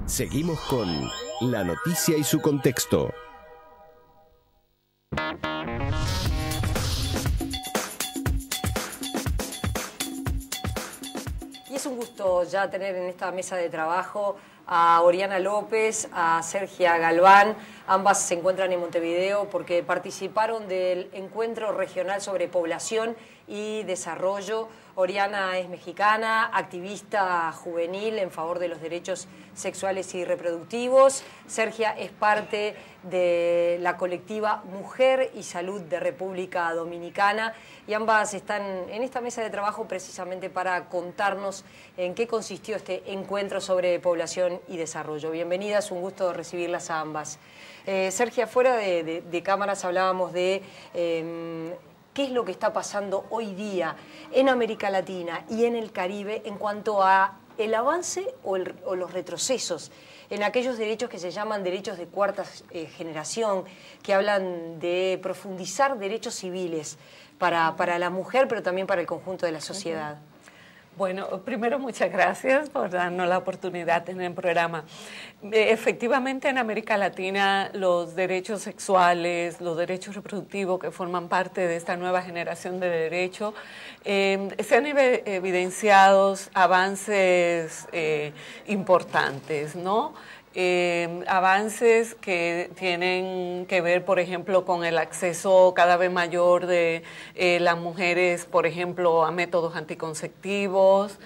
Seguimos con la noticia y su contexto. Y es un gusto ya tener en esta mesa de trabajo a Oriana López, a Sergia Galván. Ambas se encuentran en Montevideo porque participaron del Encuentro Regional sobre Población y Desarrollo. Oriana es mexicana, activista juvenil en favor de los derechos sexuales y reproductivos. Sergia es parte de la colectiva Mujer y Salud de República Dominicana y ambas están en esta mesa de trabajo precisamente para contarnos en qué consistió este encuentro sobre población y desarrollo. Bienvenidas, un gusto recibirlas a ambas. Sergia, fuera de cámaras hablábamos de qué es lo que está pasando hoy día en América Latina y en el Caribe en cuanto a el avance o los retrocesos en aquellos derechos que se llaman derechos de cuarta generación, que hablan de profundizar derechos civiles para la mujer, pero también para el conjunto de la sociedad. Bueno, primero muchas gracias por darnos la oportunidad en el programa. Efectivamente, en América Latina los derechos sexuales, los derechos reproductivos que forman parte de esta nueva generación de derechos, se han evidenciado avances importantes, ¿no? Avances que tienen que ver, por ejemplo, con el acceso cada vez mayor de las mujeres, por ejemplo, a métodos anticonceptivos,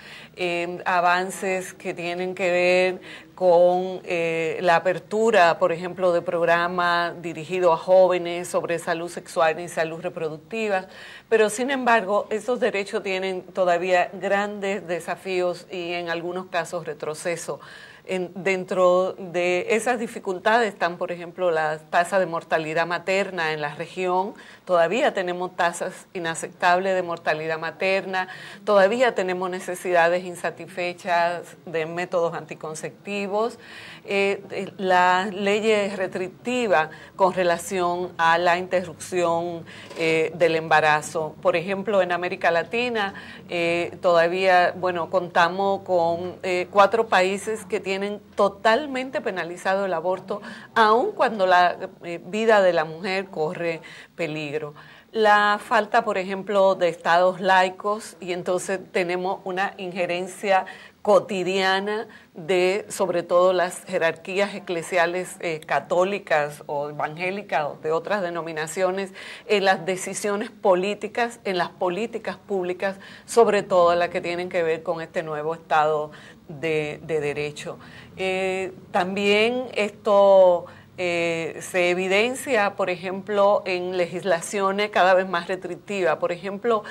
avances que tienen que ver con la apertura, por ejemplo, de programas dirigidos a jóvenes sobre salud sexual y salud reproductiva, pero sin embargo, esos derechos tienen todavía grandes desafíos y en algunos casos retroceso. Dentro de esas dificultades están, por ejemplo, las tasas de mortalidad materna en la región. Todavía tenemos tasas inaceptables de mortalidad materna, todavía tenemos necesidades insatisfechas de métodos anticonceptivos, las leyes restrictivas con relación a la interrupción del embarazo. Por ejemplo, en América Latina todavía, bueno, contamos con 4 países que tienen totalmente penalizado el aborto, aun cuando la vida de la mujer corre peligro. La falta, por ejemplo, de estados laicos, y entonces tenemos una injerencia cotidiana de, sobre todo, las jerarquías eclesiales católicas o evangélicas o de otras denominaciones en las decisiones políticas, en las políticas públicas, sobre todo las que tienen que ver con este nuevo Estado de Derecho. También esto se evidencia, por ejemplo, en legislaciones cada vez más restrictivas. Por ejemplo,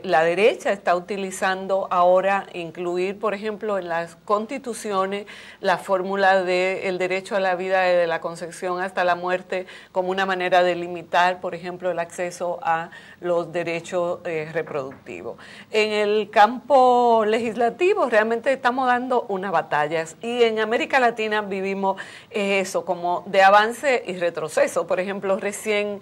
la derecha está utilizando ahora incluir, por ejemplo, en las constituciones la fórmula del derecho a la vida desde la concepción hasta la muerte como una manera de limitar, por ejemplo, el acceso a los derechos reproductivos. En el campo legislativo realmente estamos dando una batalla y en América Latina vivimos eso como de avance y retroceso. Por ejemplo, recién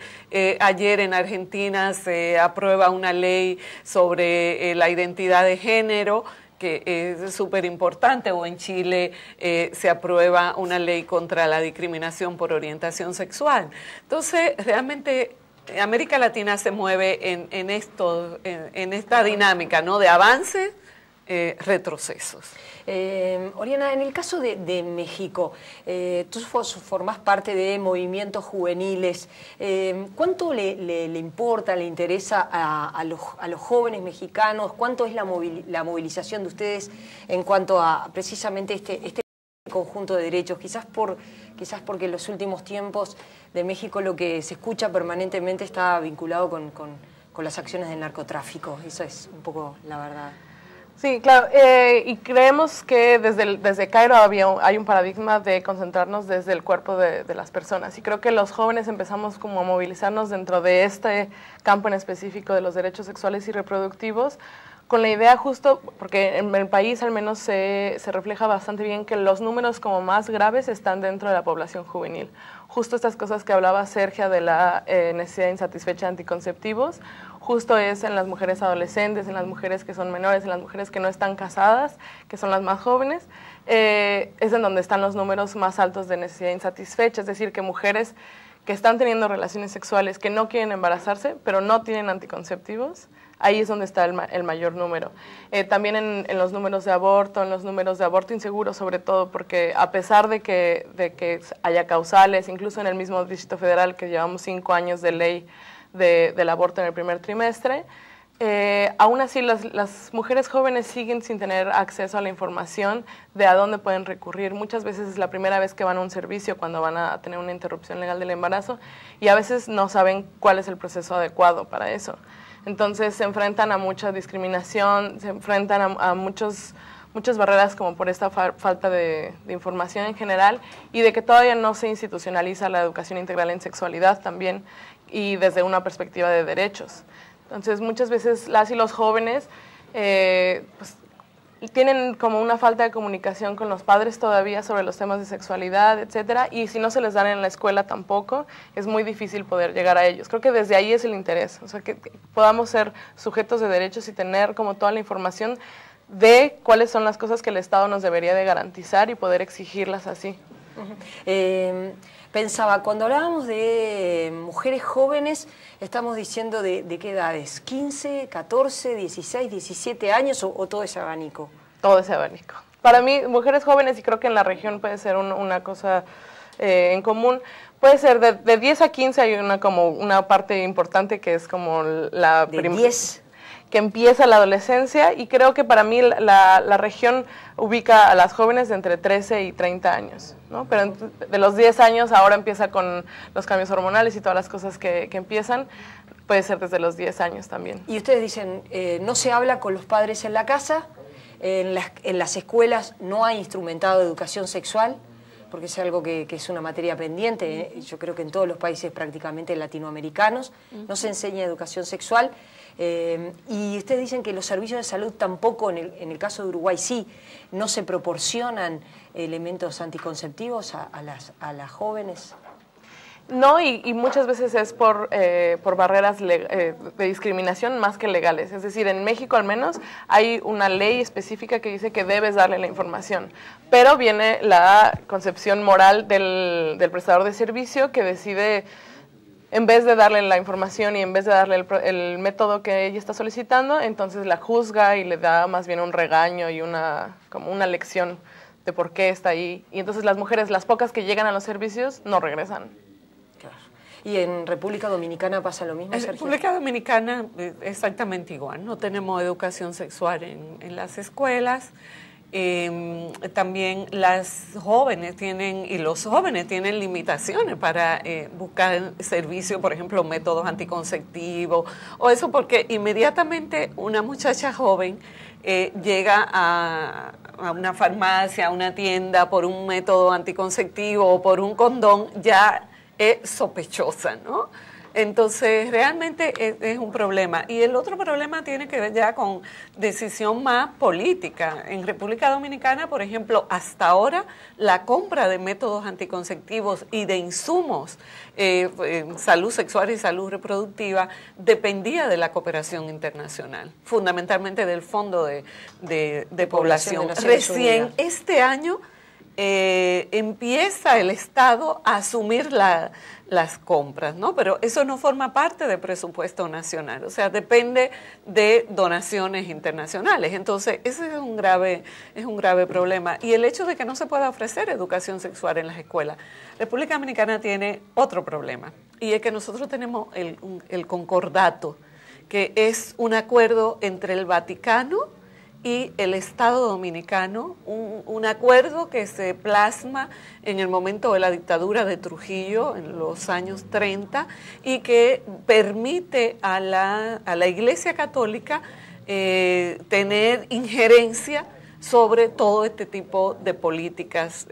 ayer en Argentina se aprueba una ley sobre la identidad de género, que es súper importante, o en Chile se aprueba una ley contra la discriminación por orientación sexual. Entonces, realmente América Latina se mueve en esta dinámica, ¿no?, de avances, retrocesos. Oriana, en el caso de México, tú formás parte de movimientos juveniles. ¿Cuánto le importa, le interesa a los jóvenes mexicanos? ¿Cuánto es la movilización de ustedes en cuanto a precisamente este conjunto de derechos? Quizás porque en los últimos tiempos de México lo que se escucha permanentemente está vinculado con las acciones del narcotráfico. Eso es un poco la verdad. Sí, claro, y creemos que desde Cairo hay un paradigma de concentrarnos desde el cuerpo de las personas, y creo que los jóvenes empezamos como a movilizarnos dentro de este campo en específico de los derechos sexuales y reproductivos, con la idea justo, porque en el país al menos se refleja bastante bien que los números como más graves están dentro de la población juvenil. Justo estas cosas que hablaba Sergia de la necesidad insatisfecha de anticonceptivos, justo es en las mujeres adolescentes, en las mujeres que son menores, en las mujeres que no están casadas, que son las más jóvenes, es en donde están los números más altos de necesidad insatisfecha, es decir, que mujeres que están teniendo relaciones sexuales, que no quieren embarazarse, pero no tienen anticonceptivos, ahí es donde está el mayor número. También en los números de aborto, en los números de aborto inseguro sobre todo, porque a pesar de que haya causales, incluso en el mismo Distrito Federal, que llevamos 5 años de ley del aborto en el primer trimestre, aún así las mujeres jóvenes siguen sin tener acceso a la información de a dónde pueden recurrir. Muchas veces es la primera vez que van a un servicio cuando van a tener una interrupción legal del embarazo y a veces no saben cuál es el proceso adecuado para eso. Entonces se enfrentan a mucha discriminación, se enfrentan a muchas barreras como por esta falta de información en general y de que todavía no se institucionaliza la educación integral en sexualidad también y desde una perspectiva de derechos. Entonces, muchas veces las y los jóvenes pues, tienen como una falta de comunicación con los padres todavía sobre los temas de sexualidad, etcétera, y si no se les dan en la escuela tampoco, es muy difícil poder llegar a ellos. Creo que desde ahí es el interés, o sea, que podamos ser sujetos de derechos y tener como toda la información de cuáles son las cosas que el Estado nos debería de garantizar y poder exigirlas así. Pensaba, cuando hablábamos de mujeres jóvenes, estamos diciendo de qué edades, 15, 14, 16, 17 años o todo ese abanico. Todo ese abanico. Para mí, mujeres jóvenes, y creo que en la región puede ser una cosa en común, puede ser de 10 a 15 hay como una parte importante que es como la primera. 10. Que empieza la adolescencia y creo que para mí la región ubica a las jóvenes de entre 13 y 30 años, ¿no? Pero de los 10 años ahora empieza con los cambios hormonales y todas las cosas que empiezan, puede ser desde los 10 años también. Y ustedes dicen, no se habla con los padres en la casa, en las escuelas no hay instrumentado de educación sexual, porque es algo que es una materia pendiente, yo creo que en todos los países prácticamente latinoamericanos no se enseña educación sexual. Y ustedes dicen que los servicios de salud tampoco, en el caso de Uruguay sí, no se proporcionan elementos anticonceptivos a las jóvenes. No, y muchas veces es por barreras de discriminación más que legales. Es decir, en México al menos hay una ley específica que dice que debes darle la información, pero viene la concepción moral del prestador de servicio que decide, en vez de darle la información y en vez de darle el método que ella está solicitando, entonces la juzga y le da más bien un regaño y como una lección de por qué está ahí. Y entonces las mujeres, las pocas que llegan a los servicios, no regresan. Claro. ¿Y en República Dominicana pasa lo mismo, Sergio? En República Dominicana exactamente igual. No tenemos educación sexual en las escuelas. También las jóvenes y los jóvenes tienen limitaciones para buscar servicio, por ejemplo, métodos anticonceptivos o eso, porque inmediatamente una muchacha joven llega a una farmacia, a una tienda por un método anticonceptivo o por un condón, ya es sospechosa, ¿no? Entonces, realmente es un problema. Y el otro problema tiene que ver ya con decisión más política. En República Dominicana, por ejemplo, hasta ahora, la compra de métodos anticonceptivos y de insumos en salud sexual y salud reproductiva dependía de la cooperación internacional, fundamentalmente del Fondo de Población. Recién este año empieza el Estado a asumir las compras, ¿no? Pero eso no forma parte del presupuesto nacional, o sea, depende de donaciones internacionales. Entonces, ese es un grave problema. Y el hecho de que no se pueda ofrecer educación sexual en las escuelas. República Dominicana tiene otro problema, y es que nosotros tenemos el concordato, que es un acuerdo entre el Vaticano y el Estado Dominicano, un acuerdo que se plasma en el momento de la dictadura de Trujillo en los años 30 y que permite a la Iglesia Católica tener injerencia sobre todo este tipo de políticas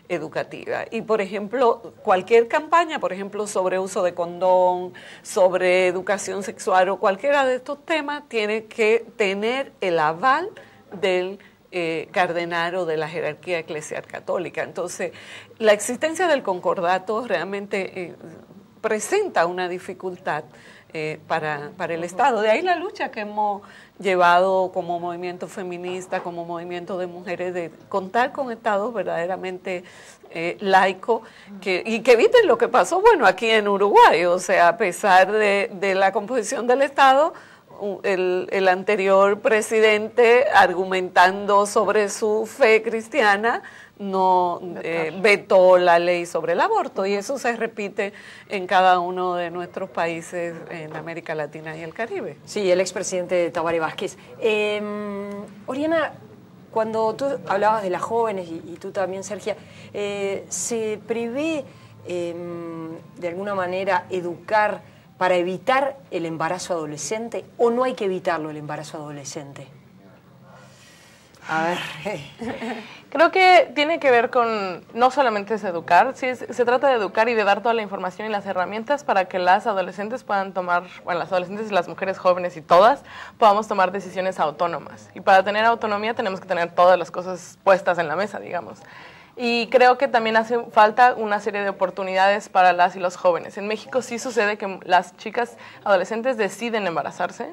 educativas. Y, por ejemplo, cualquier campaña, por ejemplo, sobre uso de condón, sobre educación sexual o cualquiera de estos temas, tiene que tener el aval del cardenal de la jerarquía eclesial católica. Entonces, la existencia del concordato realmente presenta una dificultad para el Estado. De ahí la lucha que hemos llevado como movimiento feminista, como movimiento de mujeres, de contar con estados verdaderamente laicos y que eviten lo que pasó, bueno, aquí en Uruguay. O sea, a pesar de la composición del Estado, el anterior presidente, argumentando sobre su fe cristiana, no vetó la ley sobre el aborto, y eso se repite en cada uno de nuestros países en América Latina y el Caribe. Sí, el expresidente Tabaré Vázquez. Oriana, cuando tú hablabas de las jóvenes, y tú también, Sergia, ¿se prevé de alguna manera educar para evitar el embarazo adolescente, o no hay que evitarlo, el embarazo adolescente? A ver. Creo que tiene que ver con, no solamente es educar, sí, se trata de educar y de dar toda la información y las herramientas para que las adolescentes puedan tomar, bueno, las adolescentes y las mujeres jóvenes y todas, podamos tomar decisiones autónomas. Y para tener autonomía tenemos que tener todas las cosas puestas en la mesa, digamos. Y creo que también hace falta una serie de oportunidades para las y los jóvenes. En México sí sucede que las chicas adolescentes deciden embarazarse,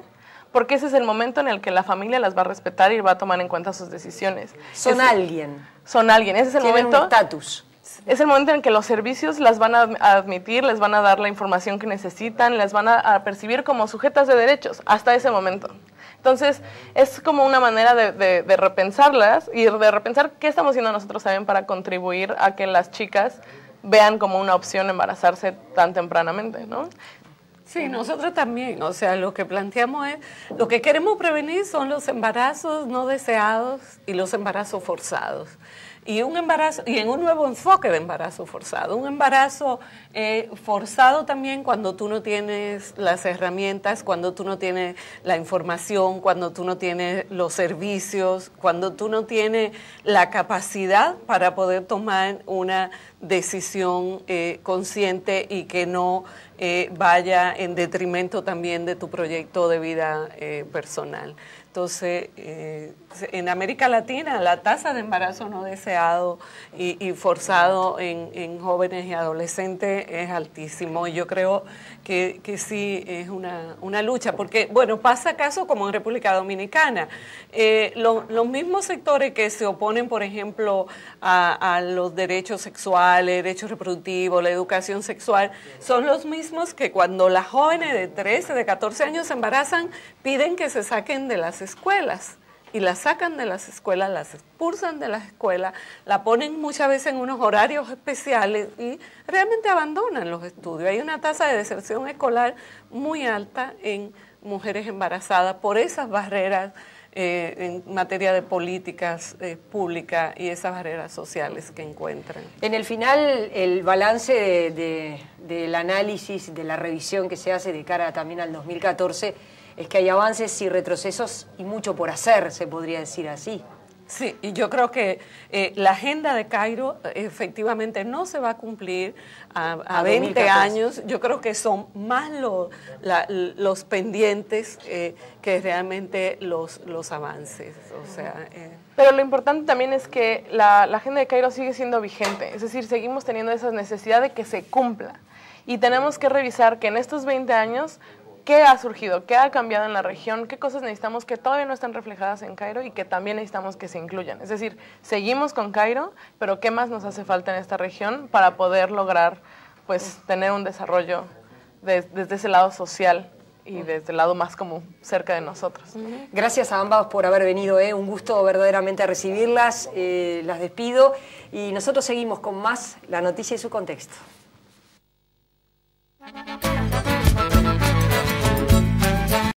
porque ese es el momento en el que la familia las va a respetar y va a tomar en cuenta sus decisiones. Son alguien. Son alguien. Ese es el Tienen momento. un estatus. Es el momento en que los servicios las van a admitir, les van a dar la información que necesitan, les van a percibir como sujetas de derechos hasta ese momento. Entonces, es como una manera de repensarlas y de repensar qué estamos haciendo nosotros también para contribuir a que las chicas vean como una opción embarazarse tan tempranamente, ¿no? Sí, nosotros también, o sea, lo que planteamos es, lo que queremos prevenir son los embarazos no deseados y los embarazos forzados. Y un embarazo, y en un nuevo enfoque de embarazo forzado. Un embarazo forzado también cuando tú no tienes las herramientas, cuando tú no tienes la información, cuando tú no tienes los servicios, cuando tú no tienes la capacidad para poder tomar una decisión consciente y que no vaya en detrimento también de tu proyecto de vida personal. Entonces, en América Latina la tasa de embarazo no deseado y forzado en jóvenes y adolescentes es altísimo. Y yo creo que sí es una lucha, porque, bueno, pasa caso como en República Dominicana. Los mismos sectores que se oponen, por ejemplo, a los derechos sexuales, derechos reproductivos, la educación sexual, son los mismos que cuando las jóvenes de 13, de 14 años se embarazan, piden que se saquen de las escuelas. Y las sacan de las escuelas, las expulsan de las escuelas, la ponen muchas veces en unos horarios especiales y realmente abandonan los estudios. Hay una tasa de deserción escolar muy alta en mujeres embarazadas por esas barreras en materia de políticas públicas y esas barreras sociales que encuentran. En el final, el balance del análisis, de la revisión que se hace de cara también al 2014, es que hay avances y retrocesos y mucho por hacer, se podría decir así. Sí, y yo creo que la agenda de Cairo efectivamente no se va a cumplir a 20 años. Yo creo que son más los pendientes que realmente los avances. O sea, Pero lo importante también es que la agenda de Cairo sigue siendo vigente, es decir, seguimos teniendo esa necesidad de que se cumpla. Y tenemos que revisar que en estos 20 años... ¿qué ha surgido? ¿Qué ha cambiado en la región? ¿Qué cosas necesitamos que todavía no están reflejadas en Cairo y que también necesitamos que se incluyan? Es decir, seguimos con Cairo, pero ¿qué más nos hace falta en esta región para poder lograr, pues, tener un desarrollo desde ese lado social y desde el lado más como cerca de nosotros? Gracias a ambas por haber venido, un gusto verdaderamente recibirlas, las despido y nosotros seguimos con más La Noticia y su contexto.